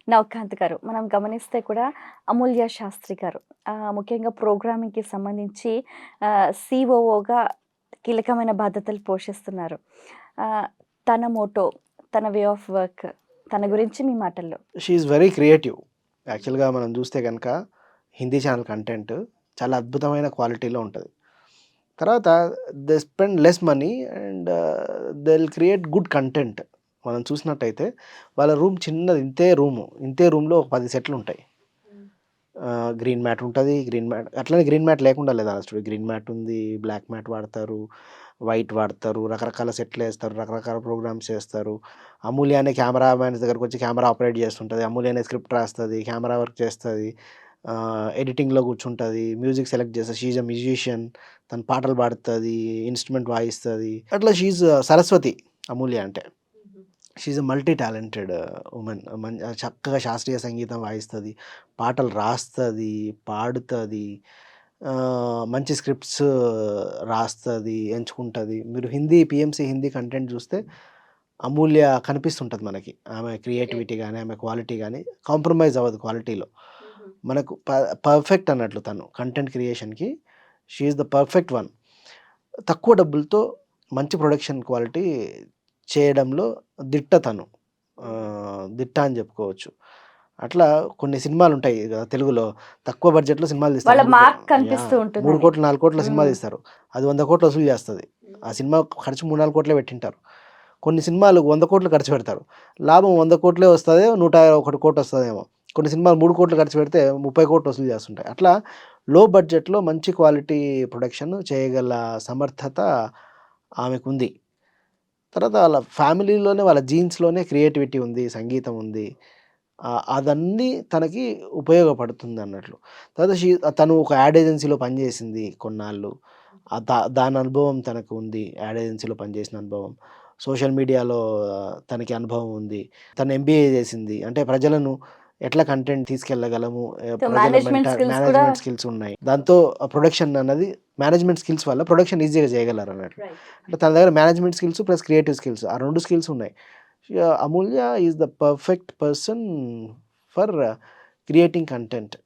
నవకాంత్ గారు, మనం గమనిస్తే కూడా అమూల్య శాస్త్రి గారు ముఖ్యంగా ప్రోగ్రామింగ్‌కి సంబంధించి సీఓఓగా కీలకమైన బాధ్యతలు పోషిస్తున్నారు. ఆహ్, తన మోటో, తన వే ఆఫ్ వర్క్, తన గురించి మీ మాటల్లో. She is very creative. యాక్చువల్‌గా మనం చూస్తే గనక హిందీ ఛానల్ కంటెంట్ చాలా అద్భుతమైన క్వాలిటీలో ఉంటది. తర్వాత they spend less money and they will create good content. మనం చూసినట్టయితే వాళ్ళ రూమ్ చిన్నది, ఇంతే రూమ్‌లో ఒక 10 సెట్లుంటాయి. గ్రీన్ మ్యాట్ ఉంటది. అట్లనే గ్రీన్ మ్యాట్ లేకుండా లేదు ఆ స్టూడియో. గ్రీన్ మ్యాట్ ఉంది, బ్లాక్ మ్యాట్ వాడతారు, వైట్ వాడతారు, రకరకాల సెట్లేస్తారు, రకరకాల ప్రోగ్రామ్స్ చేస్తారు. అమూల్య అనే కెమెరామాన్స్ దగ్గరకొచ్చి కెమెరా ఆపరేట్ చేస్తుంటది. అమూల్య అనే స్క్రిప్ట్ రాస్తది, కెమెరా వర్క్ చేస్తది, ఎడిటింగ్‌లో కూర్చుంటది, మ్యూజిక్ సెలెక్ట్ చేస్తది. She is a musician. తను పాటలు పాడుతది, ఇన్‌స్ట్రుమెంట్ వాయిస్తది. అట్లా షీ ఈజ్ సరస్వతి అమూల్య అంటే. She is a multi talented women. చక్కగా శాస్త్రీయ సంగీతం వాయిస్తది, పాటలు రాస్తది, పాడుతది, మంచి స్క్రిప్ట్స్ రాస్తది, ఎంచుకుంటది. మీరు PMC హిందీ కంటెంట్ చూస్తే అమూల్య కనిపిస్తుంటది మనకి. ఆమె క్రియేటివిటీ గాని, ఆమె క్వాలిటీ గాని కాంప్రమైజ్ అవ్వదు క్వాలిటీలో. మనకు పర్ఫెక్ట్ అన్నట్లు తను కంటెంట్ క్రియేషన్‌కి she is the perfect one. తక్కువ డబ్బులతో మంచి ప్రొడక్షన్ క్వాలిటీ చేయడంలో దిట్ట తను. దిట్ట అని చెప్పుకోవచ్చు. అట్లా కొన్ని సినిమాలుంటాయి గదా తెలుగులో, తక్కువ బడ్జెట్‌లో సినిమాలు వాళ్ళ తీస్తారు. మార్క్ కనిపిస్తూ 3 ఉంటుందని. కోట్లు, 4 కోట్ల సినిమా తీస్తారు. అది 100 కోట్లు వసూలు చేస్తది. ఆ సినిమా ఖర్చు 3, 4 కోట్లే పెట్టింటారు. కొన్ని సినిమాలు 100 కోట్లు ఖర్చు పెడతారు. లాభం 100 కోట్లే వస్తది, 101 కోట్లు వస్తదేమో. కొన్ని సినిమాలు 3 కోట్లు ఖర్చు పెడితే 30 కోట్లు వసూలు చేస్తుంటాయి. అట్లా లో బడ్జెట్‌లో మంచి క్వాలిటీ ప్రొడక్షన్ చేయగల సమర్థత ఆమెకుంది. తర్వాత వాళ్ళ ఫ్యామిలీలోనే, వాళ్ళ జీన్స్‌లోనే క్రియేటివిటీ ఉంది, సంగీతం ఉంది. అదన్నీ తనకి ఉపయోగపడుతుందన్నట్లు. తర్వాత తను ఒక యాడ్ ఏజెన్సీలో పనిచేసింది కొన్నాళ్ళు. దాని అనుభవం తనకు ఉంది. యాడ్ ఏజెన్సీలో పనిచేసిన అనుభవం. సోషల్ మీడియాలో తనకి అనుభవం ఉంది. తను ఎంబీఏ చేసింది. అంటే ప్రజలను ఎట్లా కంటెంట్ తీసుకెళ్ళగలము, ప్రజల మేనేజ్మెంట్ స్కిల్స్ కూడా. మేనేజ్మెంట్ స్కిల్స్ ఉన్నాయి. దాంతో ప్రొడక్షన్ అన్నది మేనేజ్మెంట్ స్కిల్స్ వల్ల ప్రొడక్షన్ ఈజీగా చేయగలరన్నట్లు. అంటే తన దగ్గర management skills plus creative skills, ఆ 2 స్కిల్స్ ఉన్నాయి. Amulya is the perfect person for creating content.